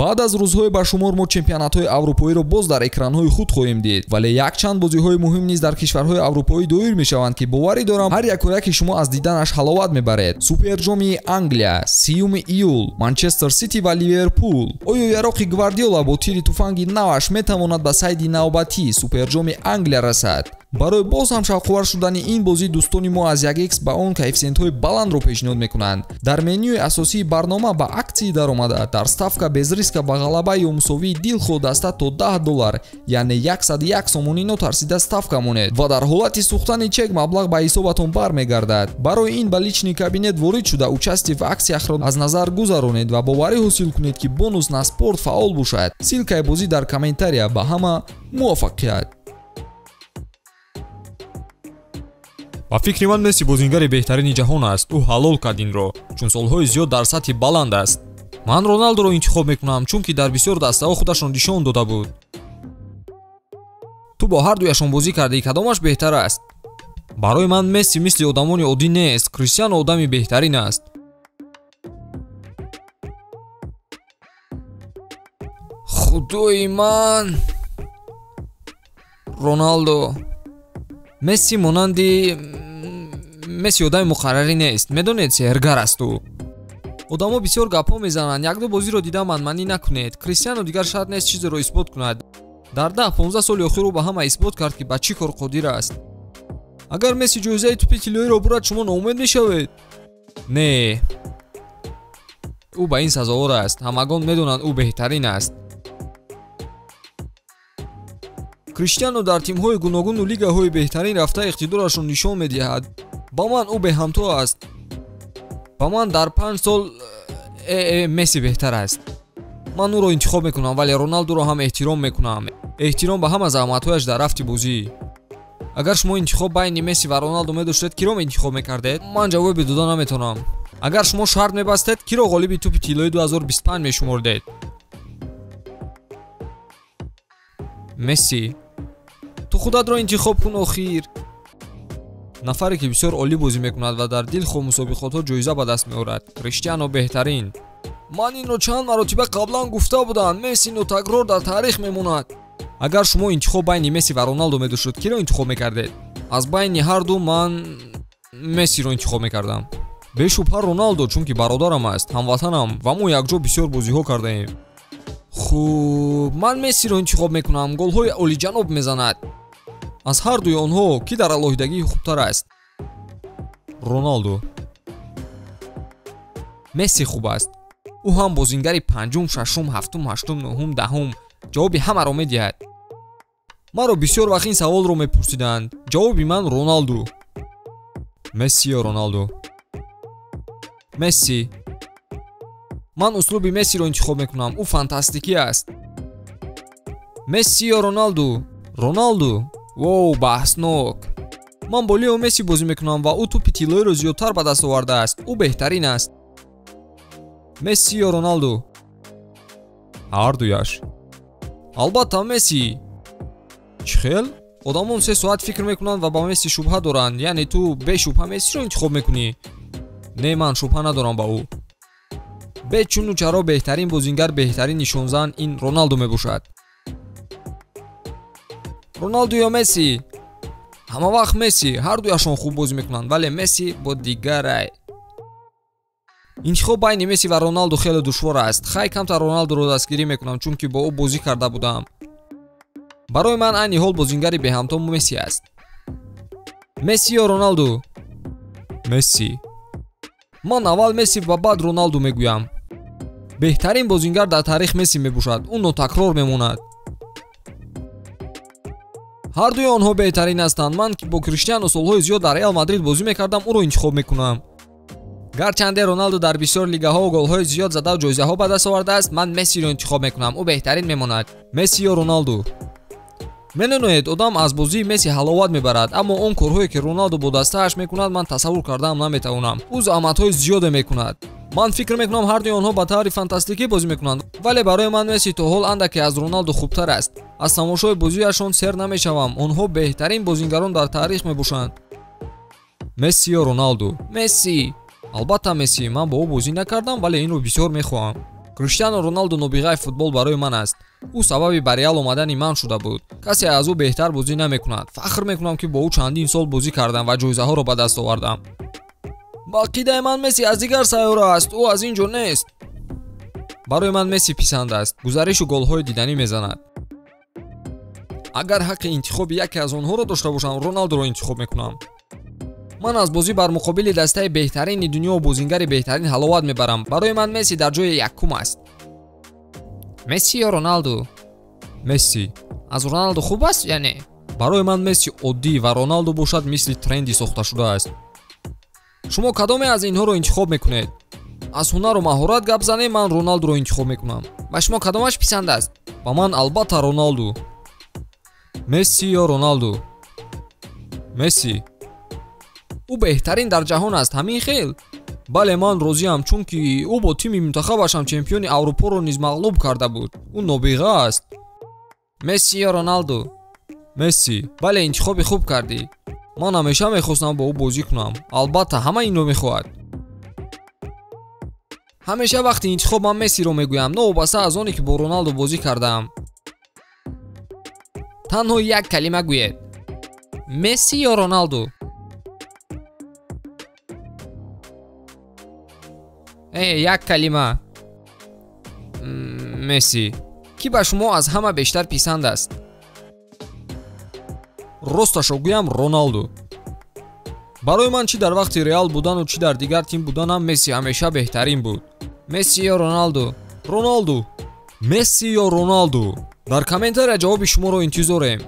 баъд аз рӯзҳои башумор мо чемпионатҳои аврупоиро боз дар экранҳои худ хоҳем дид, вале якчанд бозиҳои муҳим низ дар кишварҳои аврупоӣ доир мешаванд, ки боварӣ дорам ҳар якояки шумо аз диданаш ҳаловат мебаред. Суперҷоми Англия 3 июл, Манчестер Сити ва Ливерпул. Оё яроқи Гвардиола бо тири туфанги наваш метавонад ба сайди навбатии Суперҷоми Англия расад? барои боз ҳам шавқовар шудани ин бозӣ дӯстони мо аз 1x ба он коэффициентҳои баландро пешниҳод мекунанд. Дар менюи асосии барнома ба аксии даромада дар ставка без риска ба ғалаба ё мусовии дилхоҳ даста то $10, яъне 101 сомонӣ нотарсида ставка монед ва дар ҳолати сӯхтани чек маблағ ба ҳисобатон бармегардад. Барои ин ба лични кабинет ворид шуда участие в аксияхро аз назар гузаронед ва боварӣ ҳосил кунед, ки бонус на спорт фаъол бошад. Силкаи бозӣ дар комментария. Ба ҳама муваффақият. ба фикри ман Месси бозингари беҳтарини ҷаҳон аст. Ӯ ҳалол кард инро, чун солҳои зиёд дар сатҳи баланд аст. Ман Роналдоро интихоб мекунам, чунки дар бисёр дастаҳо худашон нишон дода буд. Ту бо ҳардуяшон бозӣ кардӣ, кадомаш беҳтар аст? Барои ман Месси мисли одамони оддӣ нест. Криштиану одами беҳтарин аст. Худои ман. Роналдо. Месси монанди Месси одами муқаррарӣ нест. Медонед сеҳргар аст ӯ. Одамо бисёр гапҳо мезананд. Якду бозиро дида манманӣ накунед. Криштиану дигар шарт нест чизеро исбот кунад. Дар 10-15 соли охир ӯ ба ҳама исбот кард, ки ба чӣ кор қодир аст. Агар Месси ҷоизаи тӯпи тиллоиро бурад, шумо ноумед мешавед? Не. Ӯ ба ин сазовор аст. Ҳамагон медонанд ӯ беҳтарин аст. Криштиану дар тимҳои гуногуну лигаҳои беҳтарин рафта иқтидорашро нишон медиҳад. Ба ман ӯ беҳамто аст. Ба ман дар 5 сол Месси беҳтар аст. Ман ӯро интихоб мекунам, вале Роналдоро ҳам эҳтиром мекунам. Эҳтиром ба ҳама заҳматҳояш дар рафти бозӣ. Агар шумо интихоб байни Месси ва Роналдо медоштед, киро интихоб мекардед? Ман ҷавоби дода наметавонам. Агар шумо шарт мебастед, киро ғолиби тӯпи тиллои 2025 мешумордед? Месси. ту худатро интихоб кун охир. нафаре ки бисёр олӣ бозӣ мекунад ва дар дилхоҳ мусобиқотҳо ҷоиза ба даст меорад. Криштиану беҳтарин. ман инро чанд маротиба қаблан гуфта будам. Месси нотакрор дар таърих мемонад. агар шумо интихоб байни Месси ва Роналдо медоштед, киро интихоб мекардед? аз байни ҳарду ман Мессиро интихоб мекардам. бешубҳа Роналдо, чунки бародарам аст, ҳамватанам ва мо якҷо бисёр бозиҳо кардаем. хуб, ман Мессиро интихоб мекунам. голҳои олиҷаноб мезанад. аз ҳардуи онҳо ки дар алоҳидагии хубтар аст? Роналдо. Месси хуб аст. ӯ ҳам бозингари 5, 6, 7, 8, 9, 10 ҷавоби ҳамаро медиҳад. маро бисёр вақт ин саволро мепурсиданд. ҷавоби ман Роналдо. Месси ё Роналдо? Месси. ман услуби Мессиро интихоб мекунам. ӯ фантастикӣ аст. Месси ё Роналдо? Роналдо. воу, баҳснок. ман бо Лео Месси бозӣ мекунам ва ӯ тӯпи тиллоиро зиёдтар ба даст овардааст. ӯ беҳтарин аст. Месси ё Роналдо? ҳардуяш. албатта Месси. чӣ хел? одамон 3 соат фикр мекунанд ва ба Месси шубҳа доранд. яъне ту бешубҳа Мессиро интихоб мекунӣ? Не, ман шубҳа надорам ба ӯ. бечуну чаро беҳтарин бозингар, беҳтарин нишонзан ин Роналдо мебошад. Роналдо ё Месси? ҳама вақт Месси. ҳардуяшон хуб бозӣ мекунанд, вале Месси бо дигарай. интихоб байни Месси ва Роналдо хеле душвор аст. хай камтар Роналдоро дастгирӣ мекунам, чунки бо ӯ бозӣ карда будам. барои ман айни ҳол бозингари беҳамто Месси аст. Месси ё Роналдо? Месси. ман аввал Месси ва баъд Роналдо мегӯям. беҳтарин бозингар дар таърих Месси мебошад. ӯ нотакрор мемонад. ҳардуи онҳо беҳтарин ҳастанд. ман ки бо Криштиану солҳои зиёд дар Реал Мадрид бозӣ мекардам, ӯро интихоб мекунам. гарчанде Роналдо дар бисёр лигаҳо голҳои зиёд зада ҷоизаҳо ба даст овардааст, ман Мессиро интихоб мекунам. ӯ беҳтарин мемонад. Месси ё Роналдо? менонед, одам аз бозии Месси ҳаловат мебарад, аммо он корҳое ки Роналдо бо дастааш мекунад, ман тасаввур кардаам наметавонам. ӯ заҳматҳои зиёде мекунад. ман фикр мекунам ҳардуи онҳо ба таври фантастикӣ бозӣ мекунанд, вале барои ман Месси то ҳол андаке аз Роналдо хубтар аст. аз тамошои бозиашон сер намешавам. онҳо беҳтарин бозингарон дар таърих мебошанд. Месси ё Роналдо? Месси. албатта Месси. ман бо ӯ бозӣ накардам, вале инро бисёр мехоҳам. Криштиано Роналду нобиғаи футбол барои ман аст. ӯ сабаби ба Реал омадани ман шуда буд. Касе аз ӯ беҳтар бозӣ намекунад. Фахр мекунам ки бо ӯ чандин сол бозӣ кардам ва ҷоизаҳоро ба даст овардам. ба ақидаи ман Месси аз дигар сайёра аст. ӯ аз ин ҷо нест. барои ман Месси писанд аст. гузаришу голҳои диданӣ мезанад. агар ҳаққи интихоби яке аз онҳоро дошта бошам, Роналдуро интихоб мекунам. ман аз бозӣ бар муқобили дастаи беҳтарини дунё бозингари беҳтарин ҳаловат мебарам. барои ман Месси дар ҷои якум аст. Месси ё Роналду? Месси. аз Роналду хуб аст ё не? барои ман Месси оддӣ ва Роналду бошад мисли тренди сохташуда аст. шумо кадоме аз инҳоро интихоб мекунед? аз ҳунару маҳорат гап занем, ман Роналдуро интихоб мекунам. ба шумо кадомаш писанд аст? ба ман албатта Роналду. Месси ё Роналду? Месси. ӯ беҳтарин дар ҷаҳон аст, ҳамин хел? бале, ман розиам, чунки ӯ бо тими мунтахабашам чемпиони Аврупоро низ мағлуб карда буд. ӯ нобиға аст. Месси ё Роналду? Месси. бале, интихоби хуб кардӣ. ман ҳамеша мехостам бо ӯ бозӣ кунам. албатта ҳама инро мехоҳад. ҳамеша вақти интихоб ман Мессиро мегӯям, новобаста аз оне ки бо Роналду бозӣ кардам. танҳо як калима гӯед. Месси ё Роналду? як калима. Месси. ки ба шумо аз ҳама бештар писанд аст? росташро гӯям, Роналду. барои ман чӣ дар вақти Реал будану чӣ дар дигар тим буданам Месси ҳамеша беҳтарин буд. Месси ё Роналду? Роналду. Месси ё Роналду? дар комментария ҷавоби шуморо интизорем.